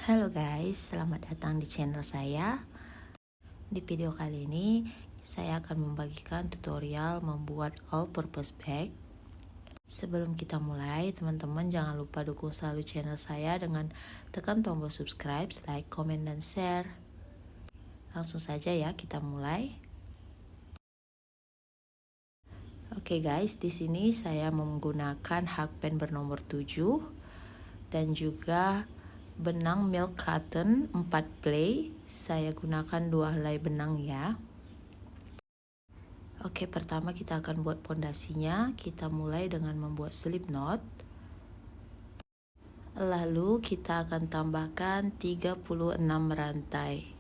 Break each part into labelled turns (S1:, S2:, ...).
S1: Halo guys, selamat datang di channel saya. Di video kali ini, saya akan membagikan tutorial membuat all-purpose bag. Sebelum kita mulai, teman-teman jangan lupa dukung selalu channel saya dengan tekan tombol subscribe, like, comment, dan share. Langsung saja ya, kita mulai. Oke guys, di sini saya menggunakan hakpen bernomor 7 dan juga benang milk cotton 4 play. Saya gunakan 2 helai benang ya. Oke, pertama kita akan buat pondasinya. Kita mulai dengan membuat slip knot. Lalu kita akan tambahkan 36 rantai.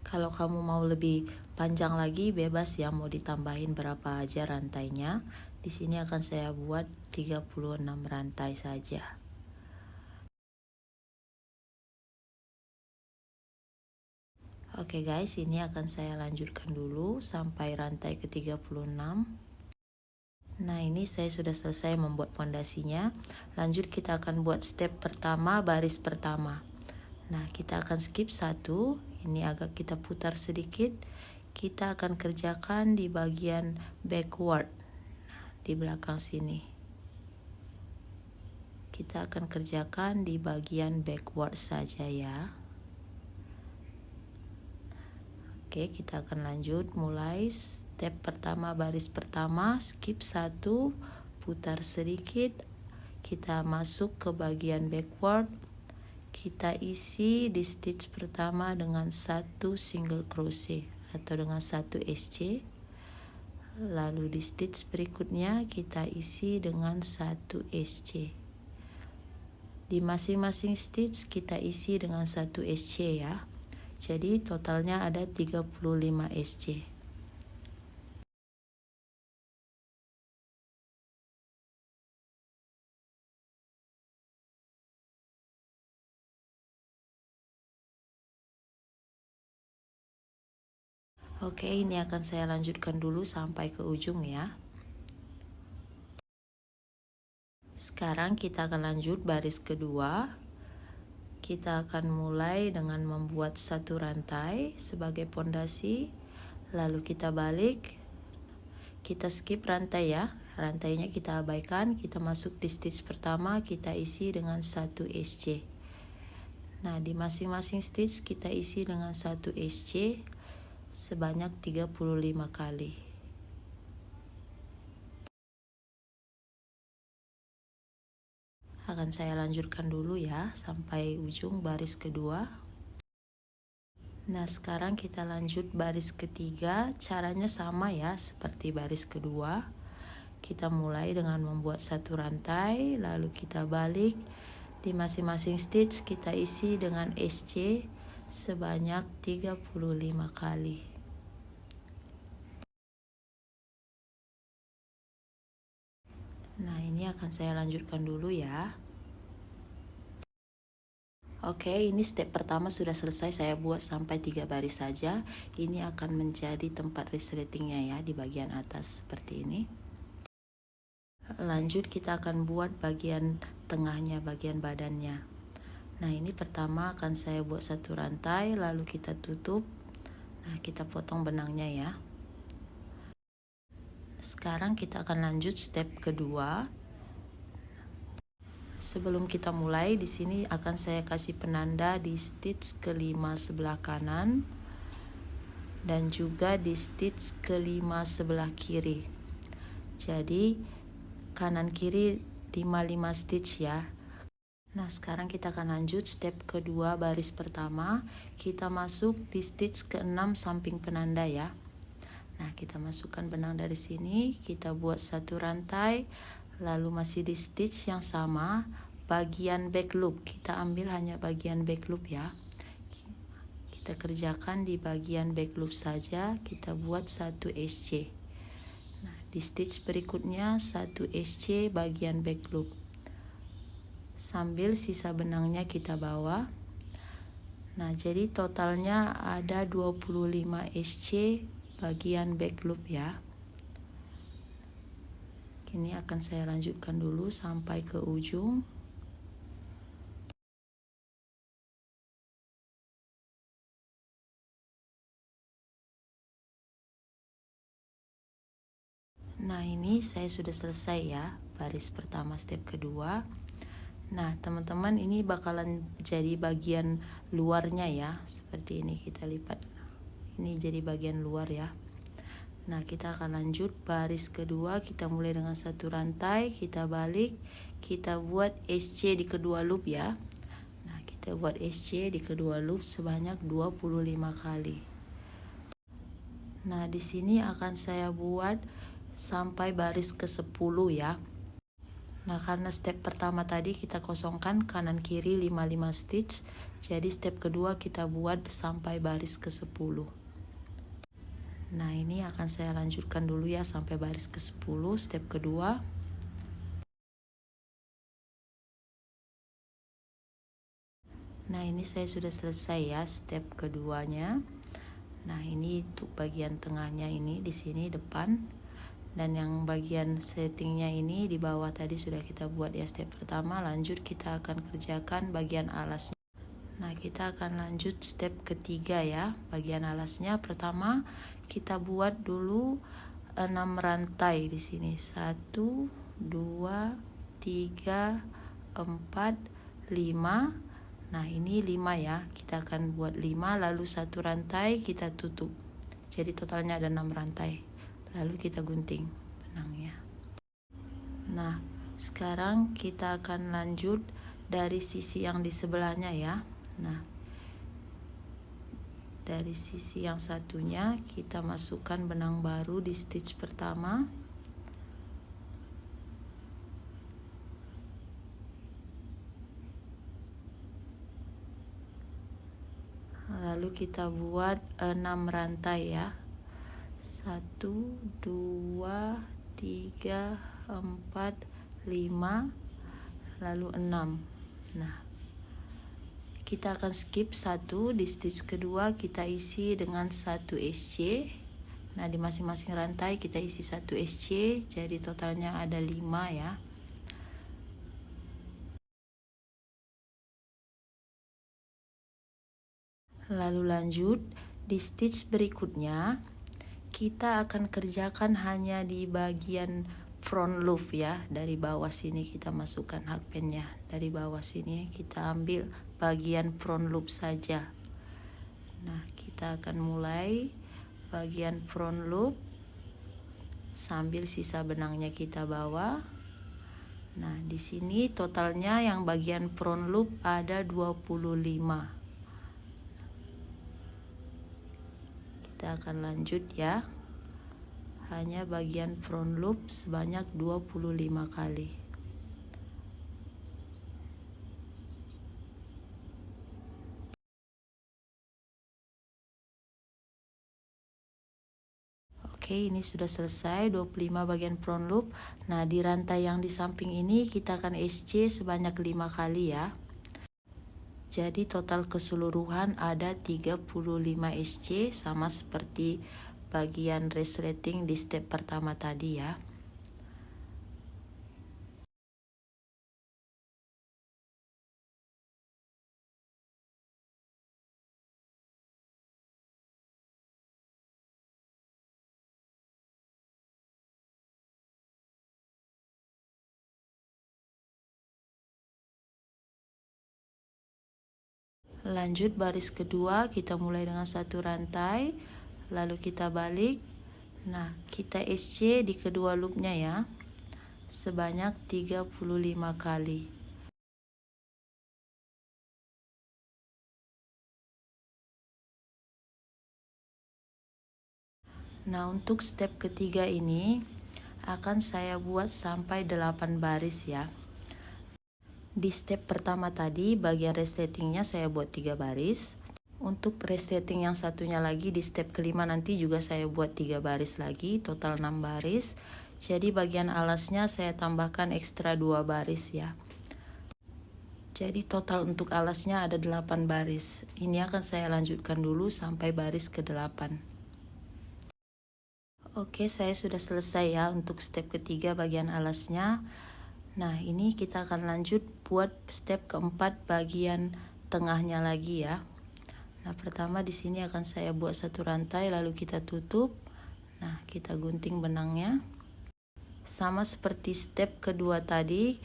S1: Kalau kamu mau lebih panjang lagi, bebas ya, mau ditambahin berapa aja rantainya. Di sini akan saya buat 36 rantai saja. Oke guys, ini akan saya lanjutkan dulu sampai rantai ke 36. Nah, ini saya sudah selesai membuat pondasinya. Lanjut kita akan buat step pertama, baris pertama. Nah, kita akan skip satu. Ini agak kita putar sedikit. Kita akan kerjakan di bagian backward. Di belakang sini. Kita akan kerjakan di bagian backward saja ya. Oke, kita akan lanjut mulai step pertama, baris pertama, skip satu, putar sedikit, kita masuk ke bagian backward, kita isi di stitch pertama dengan 1 single crochet atau dengan 1 SC, lalu di stitch berikutnya kita isi dengan 1 SC. Di masing-masing stitch kita isi dengan 1 SC ya. Jadi totalnya ada 35 SC. Oke, ini akan saya lanjutkan dulu sampai ke ujung ya. Sekarang kita akan lanjut baris kedua. Kita akan mulai dengan membuat satu rantai sebagai pondasi, lalu kita balik, kita skip rantai ya, rantainya kita abaikan, kita masuk di stitch pertama, kita isi dengan 1 SC. Nah, di masing-masing stitch kita isi dengan 1 SC sebanyak 35 kali. Akan saya lanjutkan dulu ya sampai ujung baris kedua. Nah, sekarang kita lanjut baris ketiga. Caranya sama ya seperti baris kedua. Kita mulai dengan membuat satu rantai, lalu kita balik. Di masing-masing stitch kita isi dengan SC sebanyak 35 kali. Nah, ini akan saya lanjutkan dulu ya. Oke, ini step pertama sudah selesai, saya buat sampai 3 baris saja. Ini akan menjadi tempat resletingnya ya di bagian atas seperti ini. Lanjut kita akan buat bagian tengahnya, bagian badannya. Nah, ini pertama akan saya buat satu rantai, lalu kita tutup. Nah, kita potong benangnya ya. Sekarang kita akan lanjut step kedua. Sebelum kita mulai, di sini akan saya kasih penanda di stitch kelima sebelah kanan dan juga di stitch kelima sebelah kiri. Jadi kanan kiri 55 stitch ya. Nah, sekarang kita akan lanjut step kedua baris pertama. Kita masuk di stitch ke-6 samping penanda ya. Nah, kita masukkan benang dari sini, kita buat satu rantai, lalu masih di stitch yang sama, bagian back loop. Kita ambil hanya bagian back loop ya. Kita kerjakan di bagian back loop saja, kita buat satu SC. Nah, di stitch berikutnya satu SC bagian back loop. Sambil sisa benangnya kita bawa. Nah, jadi totalnya ada 25 SC bagian back loop ya. Ini akan saya lanjutkan dulu sampai ke ujung. Nah, ini saya sudah selesai ya, baris pertama step kedua. Nah, teman-teman, ini bakalan jadi bagian luarnya ya. Seperti ini kita lipat. Ini jadi bagian luar ya. Nah, kita akan lanjut baris kedua. Kita mulai dengan satu rantai, kita balik, kita buat SC di kedua loop ya. Nah, kita buat SC di kedua loop sebanyak 25 kali. Nah, di sini akan saya buat sampai baris ke-10 ya. Nah, karena step pertama tadi kita kosongkan kanan kiri 55 stitch, jadi step kedua kita buat sampai baris ke-10. Nah, ini akan saya lanjutkan dulu ya sampai baris ke-10 step kedua. Nah, ini saya sudah selesai ya step keduanya. Nah, ini untuk bagian tengahnya ini di sini depan. Dan yang bagian settingnya ini di bawah tadi sudah kita buat ya step pertama. Lanjut kita akan kerjakan bagian alasnya. Nah, kita akan lanjut step ketiga ya. Bagian alasnya pertama kita buat dulu 6 rantai di sini. 1, 2, 3, 4, 5. Nah, ini 5 ya. Kita akan buat 5 lalu satu rantai kita tutup. Jadi totalnya ada 6 rantai. Lalu kita gunting benangnya. Nah, sekarang kita akan lanjut dari sisi yang di sebelahnya ya. Nah, dari sisi yang satunya kita masukkan benang baru di stitch pertama. Lalu kita buat 6 rantai ya. 1, 2, 3, 4, 5, lalu 6. Nah, kita akan skip 1 di stitch kedua, kita isi dengan 1 SC. Nah, di masing-masing rantai kita isi 1 SC, jadi totalnya ada 5 ya. Lalu lanjut di stitch berikutnya kita akan kerjakan hanya di bagian front loop ya. Dari bawah sini kita masukkan hakpennya. Dari bawah sini kita ambil bagian front loop saja. Nah, kita akan mulai bagian front loop sambil sisa benangnya kita bawa. Nah, di sini totalnya yang bagian front loop ada 25. Kita akan lanjut ya. Hanya bagian front loop sebanyak 25 kali. Oke, ini sudah selesai 25 bagian front loop. Nah, di rantai yang di samping ini kita akan SC sebanyak 5 kali ya. Jadi total keseluruhan ada 35 SC sama seperti bagian resleting di step pertama tadi ya. Lanjut baris kedua, kita mulai dengan satu rantai, lalu kita balik. Nah, kita SC di kedua loopnya ya, sebanyak 35 kali. Nah, untuk step ketiga ini akan saya buat sampai 8 baris ya. Di step pertama tadi bagian resletingnya saya buat 3 baris. Untuk resleting yang satunya lagi di step kelima nanti juga saya buat 3 baris lagi, total 6 baris. Jadi bagian alasnya saya tambahkan ekstra 2 baris ya. Jadi total untuk alasnya ada 8 baris. Ini akan saya lanjutkan dulu sampai baris ke-8. Oke, saya sudah selesai ya untuk step ketiga bagian alasnya. Nah, ini kita akan lanjut buat step keempat bagian tengahnya lagi ya. Nah, pertama di sini akan saya buat satu rantai lalu kita tutup. Nah, kita gunting benangnya. Sama seperti step kedua tadi,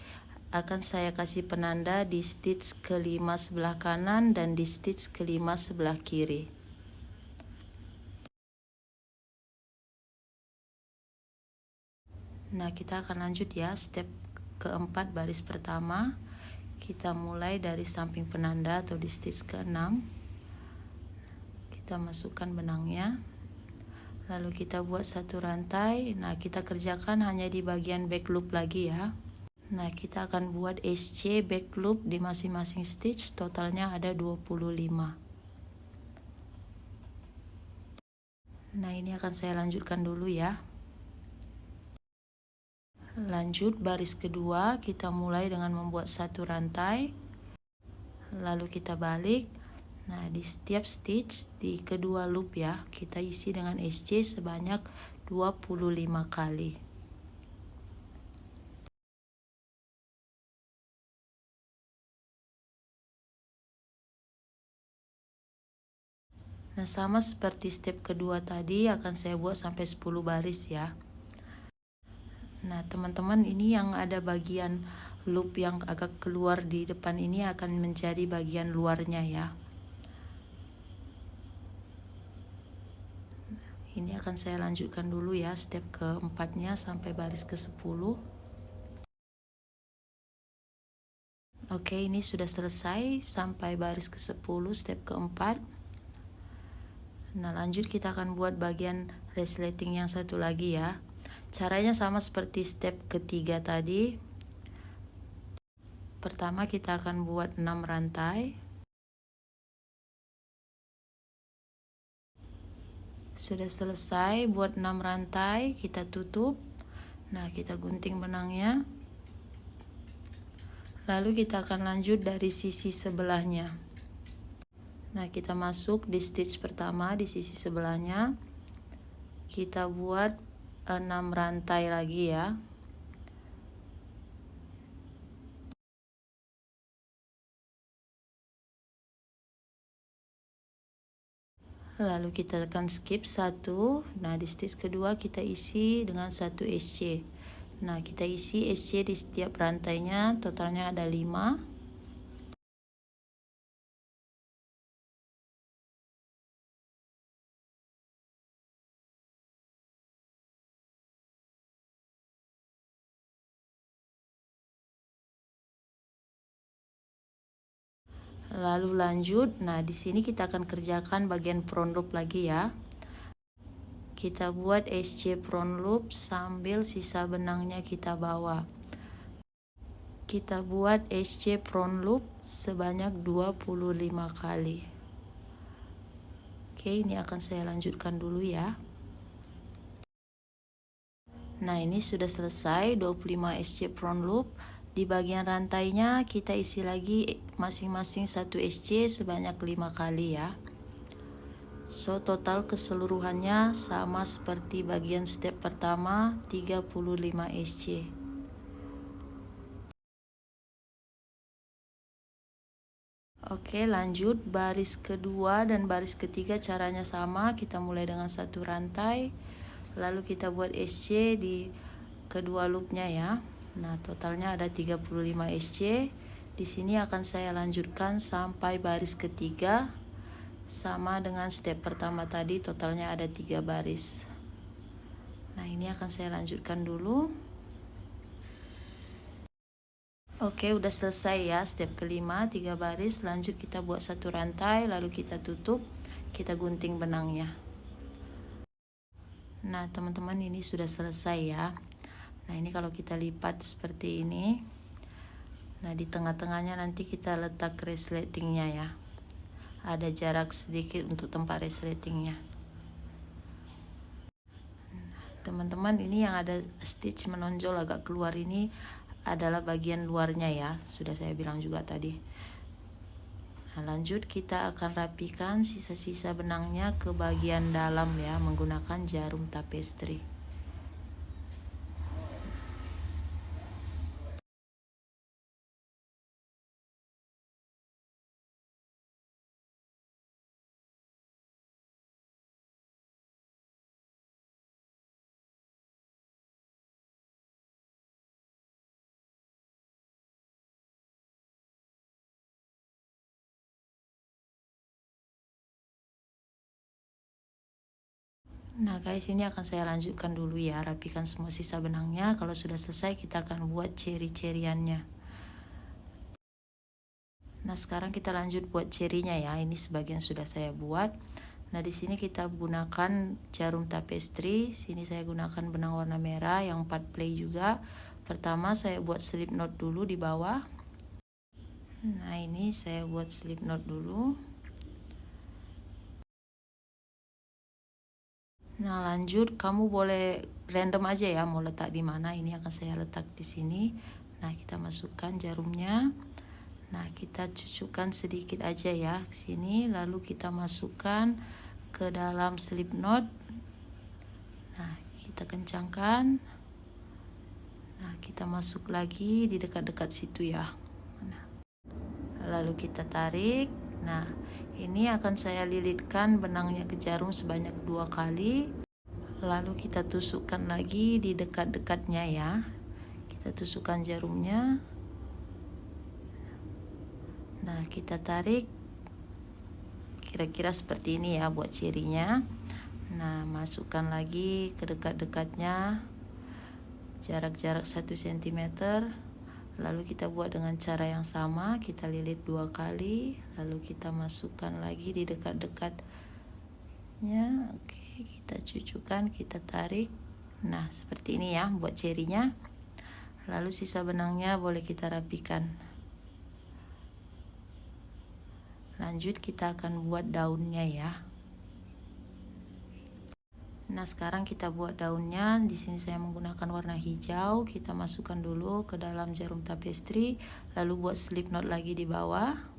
S1: akan saya kasih penanda di stitch kelima sebelah kanan dan di stitch kelima sebelah kiri. Nah, kita akan lanjut ya, step keempat baris pertama. Kita mulai dari samping penanda atau di stitch ke-6. Kita masukkan benangnya. Lalu kita buat satu rantai. Nah, kita kerjakan hanya di bagian back loop lagi ya. Nah, kita akan buat SC back loop di masing-masing stitch, totalnya ada 25. Nah, ini akan saya lanjutkan dulu ya. Lanjut baris kedua, kita mulai dengan membuat satu rantai. Lalu kita balik. Nah, di setiap stitch di kedua loop ya, kita isi dengan SC sebanyak 25 kali. Nah, sama seperti step kedua tadi akan saya buat sampai 10 baris ya. Nah, teman-teman, ini yang ada bagian loop yang agak keluar di depan ini akan menjadi bagian luarnya ya. Ini akan saya lanjutkan dulu ya, step keempatnya sampai baris ke-10. Oke, ini sudah selesai sampai baris ke-10 step keempat. Nah, lanjut kita akan buat bagian resleting yang satu lagi ya. Caranya sama seperti step ketiga tadi. Pertama kita akan buat 6 rantai. Sudah selesai buat 6 rantai, kita tutup. Nah, kita gunting benangnya. Lalu kita akan lanjut dari sisi sebelahnya. Nah, kita masuk di stitch pertama di sisi sebelahnya. Kita buat 6 rantai lagi ya. Lalu kita akan skip satu. Nah, di stitch kedua kita isi dengan satu SC. Nah, kita isi SC di setiap rantainya, totalnya ada 5. Lalu lanjut. Nah, di sini kita akan kerjakan bagian front loop lagi ya. Kita buat SC front loop sambil sisa benangnya kita bawa. Kita buat SC front loop sebanyak 25 kali. Oke, ini akan saya lanjutkan dulu ya. Nah, ini sudah selesai 25 SC front loop. Di bagian rantainya kita isi lagi masing-masing satu SC sebanyak 5 kali ya. So, total keseluruhannya sama seperti bagian step pertama, 35 SC. Oke, lanjut baris kedua dan baris ketiga caranya sama. Kita mulai dengan satu rantai, lalu kita buat SC di kedua loopnya ya. Nah, totalnya ada 35 SC. Di sini akan saya lanjutkan sampai baris ketiga. Sama dengan step pertama tadi, totalnya ada 3 baris. Nah, ini akan saya lanjutkan dulu. Oke, udah selesai ya step kelima, 3 baris. Lanjut kita buat satu rantai, lalu kita tutup, kita gunting benangnya. Nah, teman-teman, ini sudah selesai ya. Nah, ini kalau kita lipat seperti ini. Nah, di tengah-tengahnya nanti kita letak resletingnya ya. Ada jarak sedikit untuk tempat resletingnya. Teman-teman, ini yang ada stitch menonjol agak keluar ini adalah bagian luarnya ya, sudah saya bilang juga tadi. Nah, lanjut kita akan rapikan sisa-sisa benangnya ke bagian dalam ya, menggunakan jarum tapestry. Nah guys, ini akan saya lanjutkan dulu ya, rapikan semua sisa benangnya. Kalau sudah selesai kita akan buat ceri-ceriannya. Nah sekarang kita lanjut buat cerinya ya. Ini sebagian sudah saya buat. Nah di sini kita gunakan jarum tapestry. Sini saya gunakan benang warna merah yang 4 play juga. Pertama saya buat slip knot dulu di bawah. Nah ini saya buat slip knot dulu. Nah lanjut, kamu boleh random aja ya mau letak di mana. Ini akan saya letak di sini. Nah kita masukkan jarumnya. Nah kita cucukkan sedikit aja ya sini. Lalu kita masukkan ke dalam slip knot. Nah kita kencangkan. Nah kita masuk lagi di dekat-dekat situ ya. Nah, lalu kita tarik. Nah ini akan saya lilitkan benangnya ke jarum sebanyak 2 kali. Lalu kita tusukkan lagi di dekat-dekatnya ya. Kita tusukkan jarumnya. Nah kita tarik. Kira-kira seperti ini ya buat cirinya. Nah masukkan lagi ke dekat-dekatnya. Jarak-jarak 1 cm. Lalu kita buat dengan cara yang sama. Kita lilit 2 kali. Lalu kita masukkan lagi di dekat-dekatnya. Oke, kita cucukkan, kita tarik. Nah seperti ini ya buat cirinya. Lalu sisa benangnya boleh kita rapikan. Lanjut kita akan buat daunnya ya. Nah sekarang kita buat daunnya. Di sini saya menggunakan warna hijau. Kita masukkan dulu ke dalam jarum tapestry. Lalu buat slip knot lagi di bawah.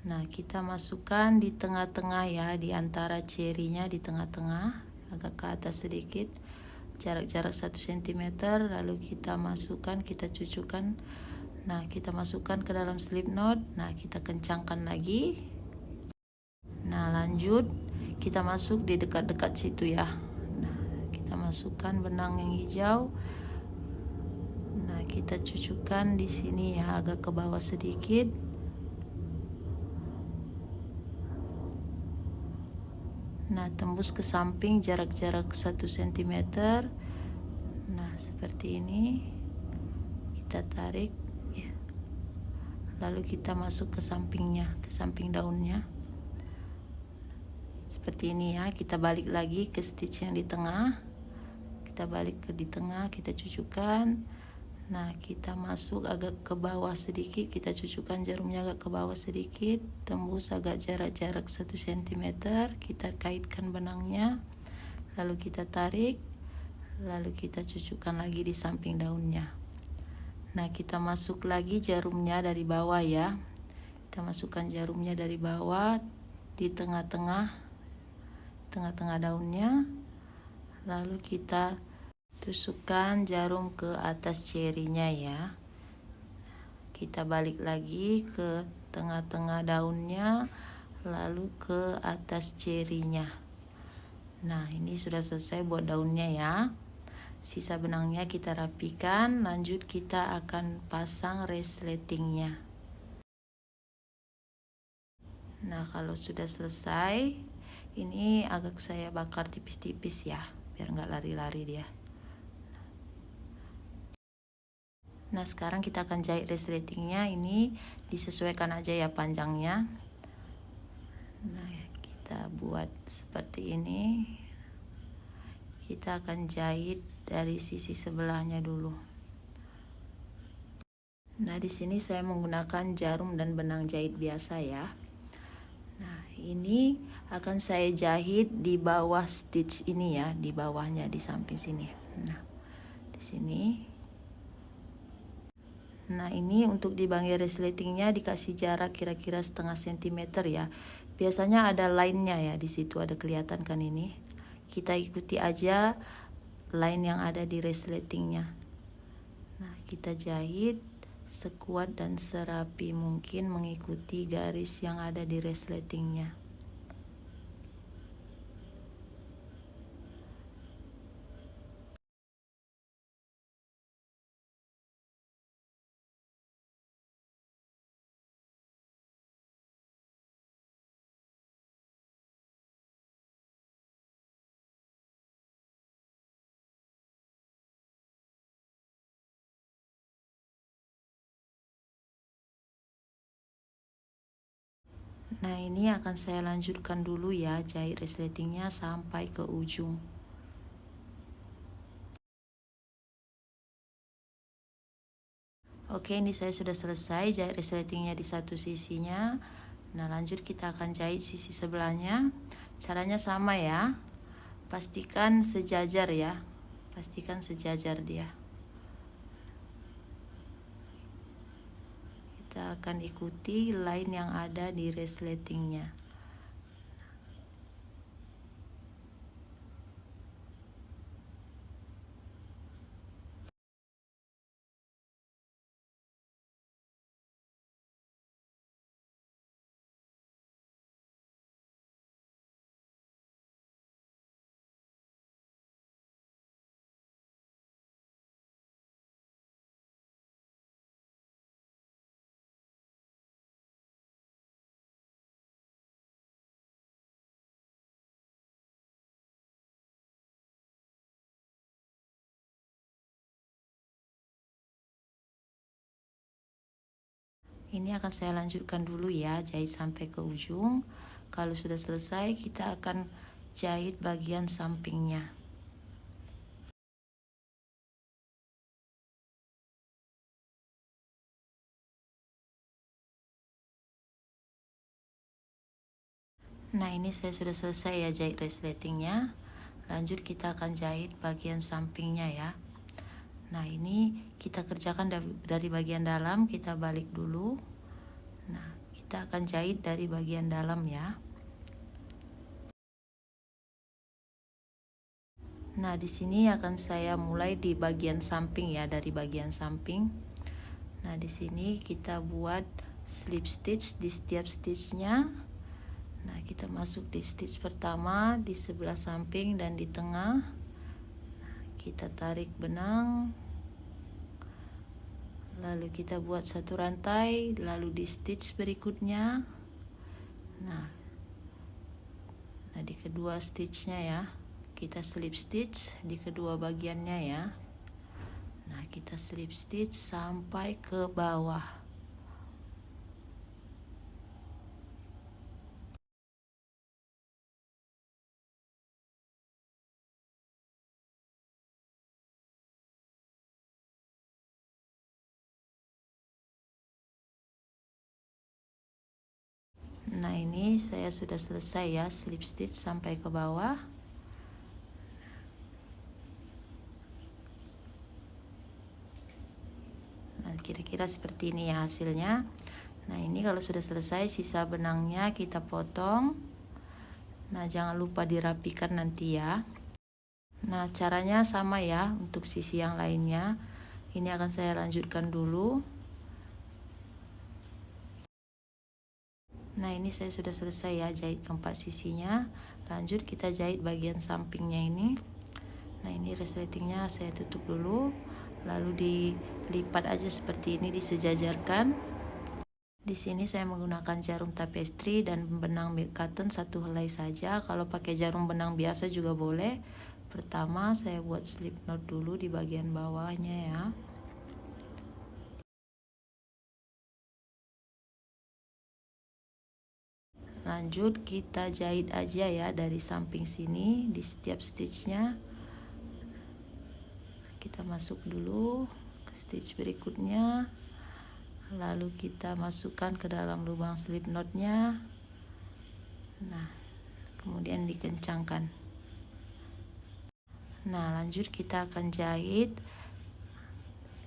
S1: Nah kita masukkan di tengah-tengah ya, di antara cerinya di tengah-tengah, agak ke atas sedikit, jarak-jarak 1 cm. Lalu kita masukkan, kita cucukkan. Nah kita masukkan ke dalam slip knot. Nah kita kencangkan lagi. Nah lanjut kita masuk di dekat-dekat situ ya. Nah kita masukkan benang yang hijau. Nah kita cucukkan di sini ya, agak ke bawah sedikit. Nah tembus ke samping jarak-jarak 1 cm. Nah seperti ini. Kita tarik ya. Lalu kita masuk ke sampingnya, ke samping daunnya. Seperti ini ya. Kita balik lagi ke stitch yang di tengah. Kita balik ke di tengah, kita cucukkan. Nah kita masuk agak ke bawah sedikit. Kita cucukkan jarumnya agak ke bawah sedikit. Tembus agak jarak-jarak 1 cm. Kita kaitkan benangnya. Lalu kita tarik. Lalu kita cucukkan lagi di samping daunnya. Nah kita masuk lagi jarumnya dari bawah ya. Kita masukkan jarumnya dari bawah di tengah-tengah daunnya. Lalu kita tusukkan jarum ke atas cerinya ya. Kita balik lagi ke tengah-tengah daunnya, lalu ke atas cerinya. Nah ini sudah selesai buat daunnya ya. Sisa benangnya kita rapikan. Lanjut kita akan pasang resletingnya. Nah kalau sudah selesai, ini agak saya bakar tipis-tipis ya, biar nggak lari-lari dia. Nah sekarang kita akan jahit resletingnya. Ini disesuaikan aja ya panjangnya. Nah kita buat seperti ini. Kita akan jahit dari sisi sebelahnya dulu. Nah di sini saya menggunakan jarum dan benang jahit biasa ya. Nah ini akan saya jahit di bawah stitch ini ya, di bawahnya, di samping sini. Nah di sini. Nah ini untuk di bagian resletingnya dikasih jarak kira-kira setengah centimeter ya. Biasanya ada line-nya ya, di situ ada kelihatan kan ini. Kita ikuti aja line yang ada di resletingnya. Nah kita jahit sekuat dan serapi mungkin mengikuti garis yang ada di resletingnya. Nah, ini akan saya lanjutkan dulu ya, jahit resletingnya sampai ke ujung. Oke, ini saya sudah selesai jahit resletingnya di satu sisinya. Nah, lanjut kita akan jahit sisi sebelahnya. Caranya sama ya. Pastikan sejajar ya. Pastikan sejajar dia. Kita akan ikuti line yang ada di resletingnya. Ini akan saya lanjutkan dulu ya, jahit sampai ke ujung. Kalau sudah selesai, kita akan jahit bagian sampingnya. Nah, ini saya sudah selesai ya jahit resletingnya. Lanjut kita akan jahit bagian sampingnya ya. Nah, ini kita kerjakan dari bagian dalam, kita balik dulu. Nah, kita akan jahit dari bagian dalam ya. Nah, di sini akan saya mulai di bagian samping ya, dari bagian samping. Nah, di sini kita buat slip stitch di setiap stitchnya. Nah, kita masuk di stitch pertama di sebelah samping dan di tengah. Nah, kita tarik benang. Lalu kita buat satu rantai, lalu di stitch berikutnya. Nah, di kedua stitchnya ya, kita slip stitch di kedua bagiannya ya. Nah, kita slip stitch sampai ke bawah. Nah, ini saya sudah selesai ya, slip stitch sampai ke bawah. Nah, kira-kira seperti ini ya hasilnya. Nah, ini kalau sudah selesai, sisa benangnya kita potong. Nah, jangan lupa dirapikan nanti ya. Nah, caranya sama ya untuk sisi yang lainnya. Ini akan saya lanjutkan dulu. Nah, ini saya sudah selesai ya jahit keempat sisinya. Lanjut kita jahit bagian sampingnya ini. Nah, ini resletingnya saya tutup dulu. Lalu dilipat aja seperti ini, disejajarkan. Di sini saya menggunakan jarum tapestry dan benang milk cotton satu helai saja. Kalau pakai jarum benang biasa juga boleh. Pertama saya buat slip knot dulu di bagian bawahnya ya. Lanjut kita jahit aja ya dari samping sini di setiap stitchnya. Kita masuk dulu ke stitch berikutnya. Lalu kita masukkan ke dalam lubang slip knotnya. Nah, kemudian dikencangkan. Nah, lanjut kita akan jahit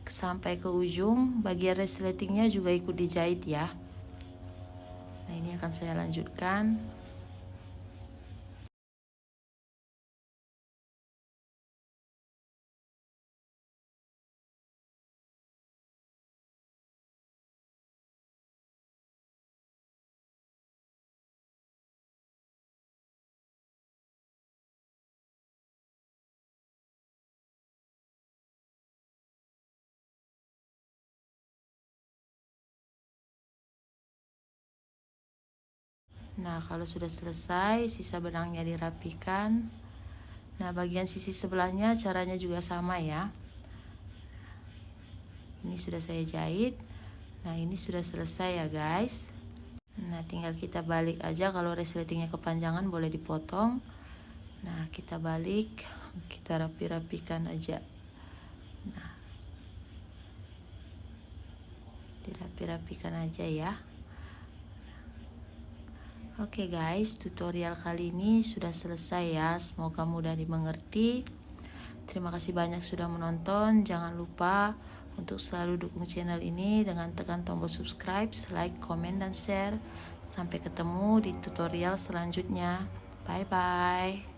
S1: sampai ke ujung. Bagian resletingnya juga ikut dijahit ya. Nah, ini akan saya lanjutkan. Nah, kalau sudah selesai, sisa benangnya dirapikan. Nah, bagian sisi sebelahnya caranya juga sama ya. Ini sudah saya jahit. Nah, ini sudah selesai ya guys. Nah, tinggal kita balik aja. Kalau resletingnya kepanjangan boleh dipotong. Nah, kita balik, kita rapi-rapikan aja. Nah, dirapi-rapikan aja ya. Oke guys, tutorial kali ini sudah selesai ya. Semoga mudah dimengerti. Terima kasih banyak sudah menonton. Jangan lupa untuk selalu dukung channel ini dengan tekan tombol subscribe, like, komen, dan share. Sampai ketemu di tutorial selanjutnya. Bye bye.